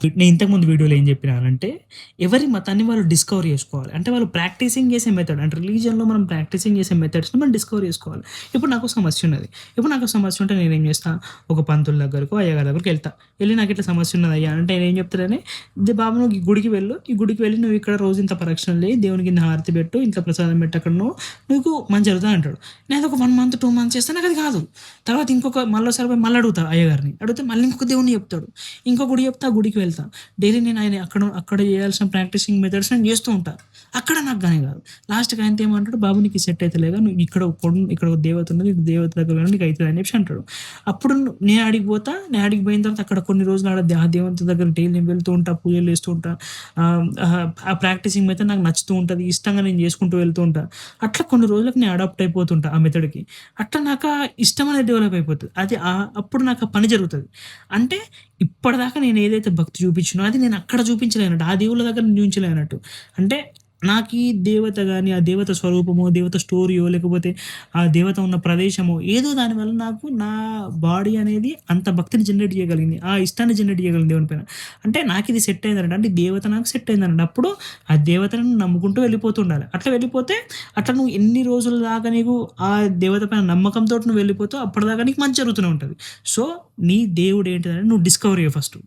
నేను ఇంతకుముందు వీడియోలో ఏం చెప్పినానంటే, ఎవరి మతాన్ని వాళ్ళు డిస్కవర్ చేసుకోవాలి. అంటే వాళ్ళు ప్రాక్టీసింగ్ చేసే మెథడ్ అంటే రిలీజియన్‌లో మనం ప్రాక్టీసింగ్ చేసే మెథడ్స్‌ని మనం డిస్కవర్ చేసుకోవాలి. ఇప్పుడు నాకు సమస్య ఉన్నది. ఇప్పుడు నాకు సమస్య ఉంటే నేనేం చేస్తా, ఒక పంతులు దగ్గరకో, అయ్యగారి దగ్గరకో ఎళ్తా. ఎళ్లి నాకిట్లా సమస్య ఉన్నదయ్యా అంటే ఆయన ఏం చెప్తాడని, బాబు నువ్వు ఈ గుడికి వెళ్ళు. ఈ గుడికి వెళ్లి నువ్వు ఇక్కడ రోజు ఇంత ప్రదక్షిణలు చెయ్యి, దేవునికి ఇంత హారతి పెట్టు, ఇంత ప్రసాదం పెట్టు అక్కడ నువ్వు, నీకు మంచి జరుగుతది అంటాడు. నేను అదొక 1 మంత్, 2 మంత్స్ చేస్తే నాకది కాదు. తర్వాత మళ్ళోసారి పోయి మళ్ళీ అడుగుతా అయ్యగారిని. అడిగితే మళ్ళీ ఇంకొక దేవుడిని చెప్తాడు. ఇంకో గుడి చెప్తే ఆ గుడికి వెళ్తా. డైలీ నేను ఆయన అక్కడ చేయాల్సిన ప్రాక్టీసింగ్ మెథడ్స్ నేను చేస్తూ ఉంటా. అక్కడ నాకు గాని కాదు. లాస్ట్‌కి ఆయనతో ఏమంటాడు, "బాబు నీకు సెట్ అయితలేగా నువ్వు ఇక్కడ ఒక దేవత ఉన్నది. ఈ దేవత దగ్గర వెళ్ళు నీకు అయితది" అని చెప్పేసి అంటాడు. అప్పుడు నేను ఆడికి పోతా. నేను ఆడికి పోయిన తర్వాత అక్కడ కొన్ని రోజులు ఆ దేవత దగ్గర డైలీ నేను వెళ్తూ ఉంటా. పూజలు చేస్తూ ఉంటా. ఆ ప్రాక్టీసింగ్ మెథడ్ నాకు నచ్చుతూ ఉంటది. ఇష్టంగా నేను చేసుకుంటూ వెళ్తూ ఉంటా. అట్లా కొన్ని రోజులకి నేను అడాప్ట్ అయిపోతుంటా ఆ మెథడ్‌కి. అట్లా నాకు ఆ ఇష్టం అనేది డెవలప్ అయిపోతది. అది అప్పుడు నాకు ఆ పని జరుగుతది. అంటే ఇప్పటిదాకా నేను ఏదైతే భక్తి చూపించినో అది నేను అక్కడ చూపించలేనట్టు. ఆ దేవుళ్ళ దగ్గర నేను చూపించలేనట్టు. అంటే నాకీ దేవత గాని, ఆ దేవత స్వరూపమో, దేవత స్టోరీయో లేకపోతే ఆ దేవత ఉన్న ప్రదేశమో ఏదో దానివల్ల నాకు నా బాడీ అనేది అంత భక్తిని జనరేట్ చేయగలిగింది. ఆ ఇష్టాన్ని జనరేట్ చేయగలిగింది దేవుని పైన. అంటే నాకిది సెట్ అయిందనంటే అంటే ఈ దేవత నాకు సెట్ అయిందనంటే అప్పుడు ఆ దేవతను నమ్ముకుంటూ వెళ్ళిపోతుండాలి. అట్లా వెళ్ళిపోతే అట్లా నువ్వు ఎన్ని రోజుల దాకా నీకు ఆ దేవత పైన నమ్మకంతోటి నువ్వు వెళ్ళిపోతావు అప్పటిదాకా నీకు మంచి జరుగుతూనే ఉంటది. సో, నీ దేవుడు ఏంటిదని నువ్వు డిస్కవర్ చెయ్యి ఫస్టు.